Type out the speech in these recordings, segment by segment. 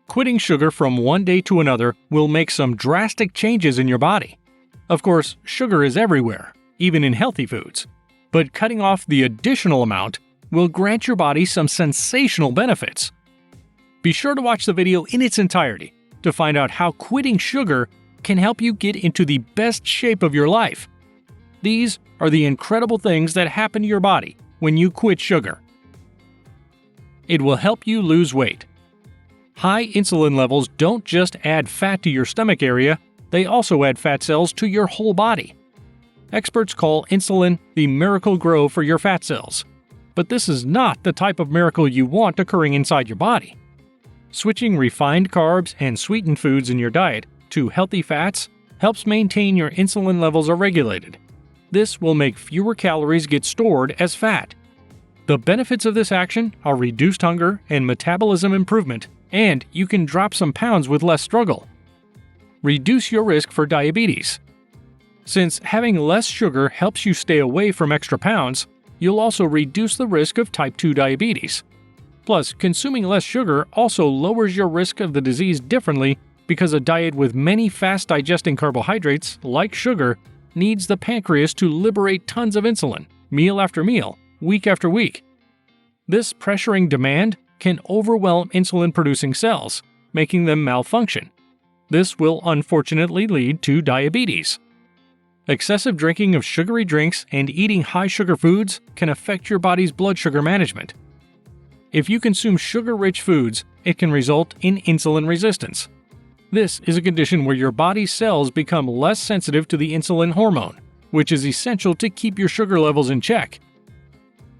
Quitting sugar from one day to another will make some drastic changes in your body. Of course, sugar is everywhere, even in healthy foods. But cutting off the additional amount will grant your body some sensational benefits. Be sure to watch the video in its entirety to find out how quitting sugar can help you get into the best shape of your life. These are the incredible things that happen to your body when you quit sugar. It will help you lose weight. High insulin levels don't just add fat to your stomach area, they also add fat cells to your whole body. Experts call insulin the miracle grow for your fat cells. But this is not the type of miracle you want occurring inside your body. Switching refined carbs and sweetened foods in your diet to healthy fats helps maintain your insulin levels are regulated. This will make fewer calories get stored as fat. The benefits of this action are reduced hunger and metabolism improvement, and you can drop some pounds with less struggle. Reduce your risk for diabetes. Since having less sugar helps you stay away from extra pounds, you'll also reduce the risk of type 2 diabetes. Plus, consuming less sugar also lowers your risk of the disease differently because a diet with many fast-digesting carbohydrates, like sugar, needs the pancreas to liberate tons of insulin, meal after meal, week after week. This pressuring demand can overwhelm insulin-producing cells, making them malfunction. This will unfortunately lead to diabetes. Excessive drinking of sugary drinks and eating high-sugar foods can affect your body's blood sugar management. If you consume sugar-rich foods, it can result in insulin resistance. This is a condition where your body's cells become less sensitive to the insulin hormone, which is essential to keep your sugar levels in check.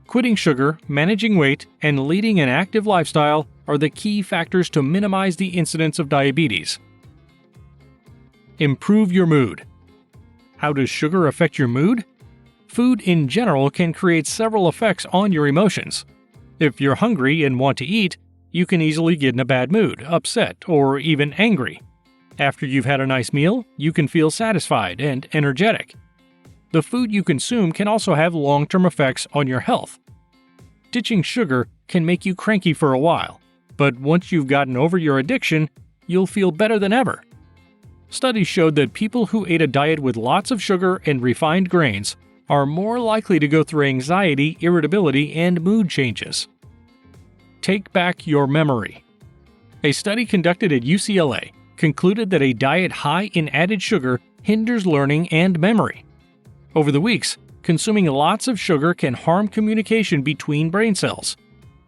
Quitting sugar, managing weight, and leading an active lifestyle are the key factors to minimize the incidence of diabetes. Improve your mood. How does sugar affect your mood? Food in general can create several effects on your emotions. If you're hungry and want to eat, you can easily get in a bad mood, upset, or even angry. After you've had a nice meal, you can feel satisfied and energetic. The food you consume can also have long-term effects on your health. Ditching sugar can make you cranky for a while, but once you've gotten over your addiction, you'll feel better than ever. Studies showed that people who ate a diet with lots of sugar and refined grains are more likely to go through anxiety, irritability, and mood changes. Take back your memory. A study conducted at UCLA concluded that a diet high in added sugar hinders learning and memory. Over the weeks, consuming lots of sugar can harm communication between brain cells.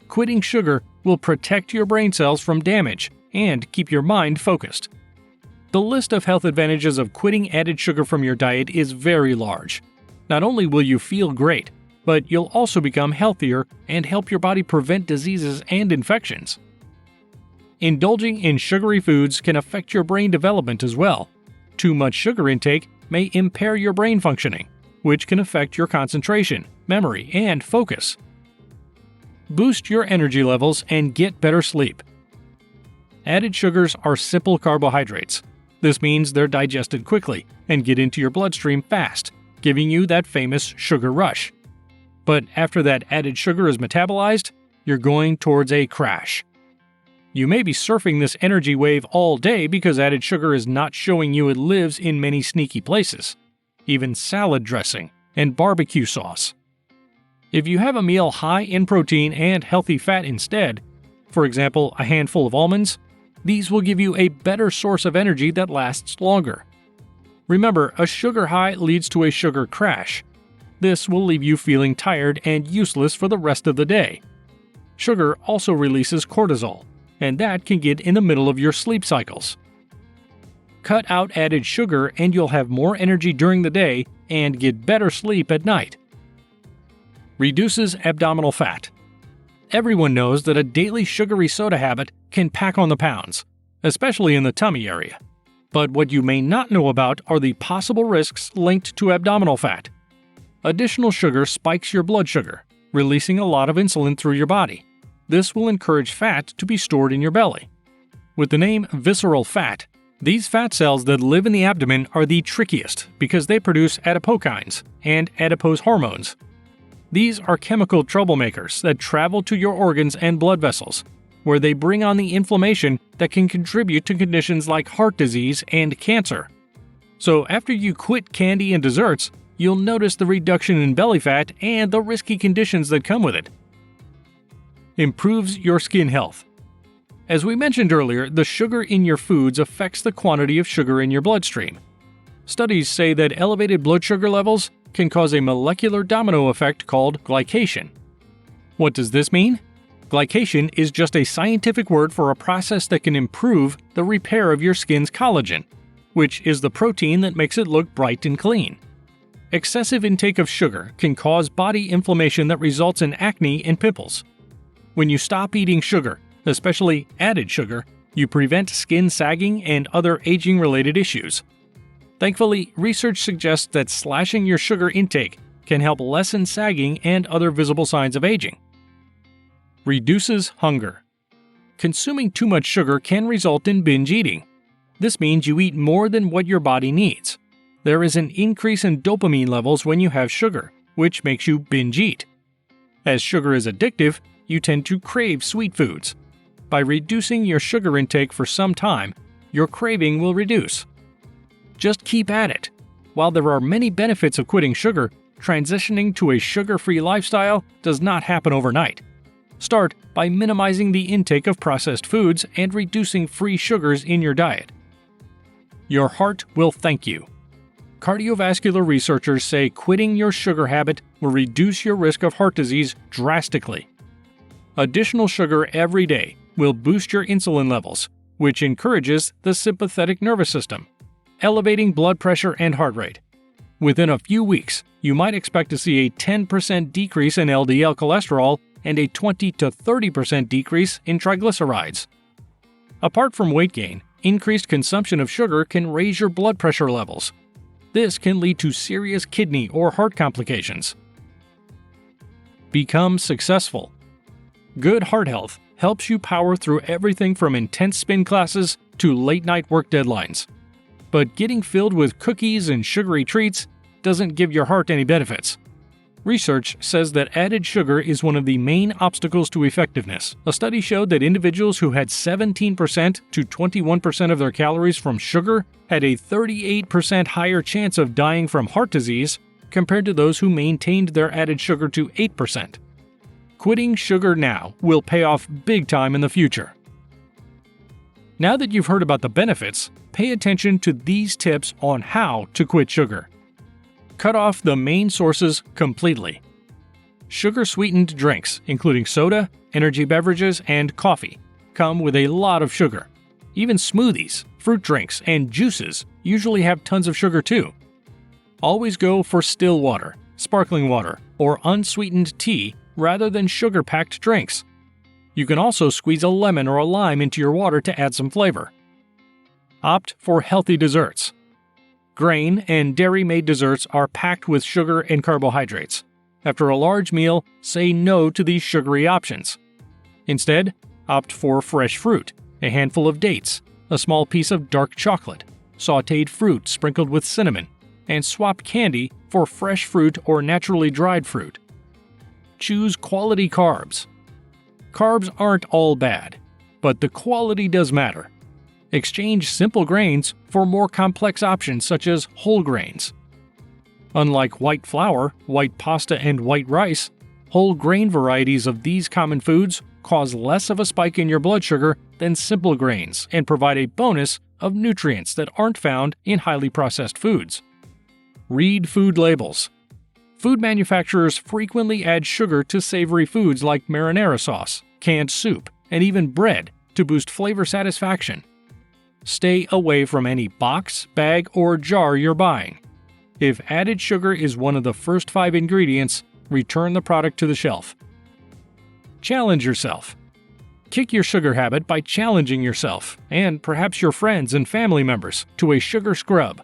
Quitting sugar will protect your brain cells from damage and keep your mind focused. The list of health advantages of quitting added sugar from your diet is very large. Not only will you feel great, but you'll also become healthier and help your body prevent diseases and infections. Indulging in sugary foods can affect your brain development as well. Too much sugar intake may impair your brain functioning, which can affect your concentration, memory, and focus. Boost your energy levels and get better sleep. Added sugars are simple carbohydrates. This means they're digested quickly and get into your bloodstream fast, giving you that famous sugar rush. But after that added sugar is metabolized, you're going towards a crash. You may be surfing this energy wave all day because added sugar is not showing you it lives in many sneaky places, even salad dressing and barbecue sauce. If you have a meal high in protein and healthy fat instead, for example, a handful of almonds, these will give you a better source of energy that lasts longer. Remember, a sugar high leads to a sugar crash. This will leave you feeling tired and useless for the rest of the day. Sugar also releases cortisol, and that can get in the middle of your sleep cycles. Cut out added sugar and you'll have more energy during the day and get better sleep at night. Reduces abdominal fat. Everyone knows that a daily sugary soda habit can pack on the pounds, especially in the tummy area. But what you may not know about are the possible risks linked to abdominal fat. Additional sugar spikes your blood sugar, releasing a lot of insulin through your body. This will encourage fat to be stored in your belly. With the name visceral fat, these fat cells that live in the abdomen are the trickiest because they produce adipokines and adipose hormones. These are chemical troublemakers that travel to your organs and blood vessels. where they bring on the inflammation that can contribute to conditions like heart disease and cancer. So after you quit candy and desserts, you'll notice the reduction in belly fat and the risky conditions that come with it. Improves your skin health. As we mentioned earlier, the sugar in your foods affects the quantity of sugar in your bloodstream. Studies say that elevated blood sugar levels can cause a molecular domino effect called glycation. What does this mean? Glycation is just a scientific word for a process that can improve the repair of your skin's collagen, which is the protein that makes it look bright and clean. Excessive intake of sugar can cause body inflammation that results in acne and pimples. When you stop eating sugar, especially added sugar, you prevent skin sagging and other aging-related issues. Thankfully, research suggests that slashing your sugar intake can help lessen sagging and other visible signs of aging. Reduces hunger. Consuming too much sugar can result in binge eating. This means you eat more than what your body needs. There is an increase in dopamine levels when you have sugar, which makes you binge eat. As sugar is addictive, you tend to crave sweet foods. By reducing your sugar intake for some time, your craving will reduce. Just keep at it. While there are many benefits of quitting sugar, transitioning to a sugar-free lifestyle does not happen overnight. Start by minimizing the intake of processed foods and reducing free sugars in your diet. Your heart will thank you. Cardiovascular researchers say quitting your sugar habit will reduce your risk of heart disease drastically. Additional sugar every day will boost your insulin levels, which encourages the sympathetic nervous system, elevating blood pressure and heart rate. Within a few weeks, you might expect to see a 10% decrease in LDL cholesterol and a 20 to 30% decrease in triglycerides. Apart from weight gain, increased consumption of sugar can raise your blood pressure levels. This can lead to serious kidney or heart complications. Become successful. Good heart health helps you power through everything from intense spin classes to late-night work deadlines. But getting filled with cookies and sugary treats doesn't give your heart any benefits. Research says that added sugar is one of the main obstacles to effectiveness. A study showed that individuals who had 17% to 21% of their calories from sugar had a 38% higher chance of dying from heart disease compared to those who maintained their added sugar to 8%. Quitting sugar now will pay off big time in the future. Now that you've heard about the benefits, pay attention to these tips on how to quit sugar. Cut off the main sources completely. Sugar-sweetened drinks, including soda, energy beverages, and coffee, come with a lot of sugar. Even smoothies, fruit drinks, and juices usually have tons of sugar too. Always go for still water, sparkling water, or unsweetened tea rather than sugar-packed drinks. You can also squeeze a lemon or a lime into your water to add some flavor. Opt for healthy desserts. Grain and dairy-made desserts are packed with sugar and carbohydrates. After a large meal, say no to these sugary options. Instead, opt for fresh fruit, a handful of dates, a small piece of dark chocolate, sautéed fruit sprinkled with cinnamon, and swap candy for fresh fruit or naturally dried fruit. Choose quality carbs. Carbs aren't all bad, but the quality does matter. Exchange simple grains for more complex options such as whole grains. Unlike white flour, white pasta, and white rice, whole grain varieties of these common foods cause less of a spike in your blood sugar than simple grains and provide a bonus of nutrients that aren't found in highly processed foods. Read food labels. Food manufacturers frequently add sugar to savory foods like marinara sauce, canned soup, and even bread to boost flavor satisfaction. Stay away from any box, bag, or jar you're buying. If added sugar is one of the first 5 ingredients, return the product to the shelf. Challenge yourself. Kick your sugar habit by challenging yourself, and perhaps your friends and family members, to a sugar scrub.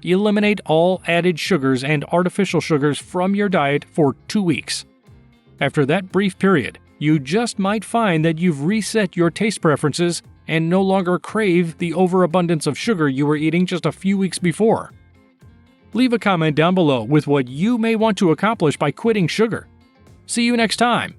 Eliminate all added sugars and artificial sugars from your diet for 2 weeks. After that brief period, you just might find that you've reset your taste preferences and no longer crave the overabundance of sugar you were eating just a few weeks before. Leave a comment down below with what you may want to accomplish by quitting sugar. See you next time.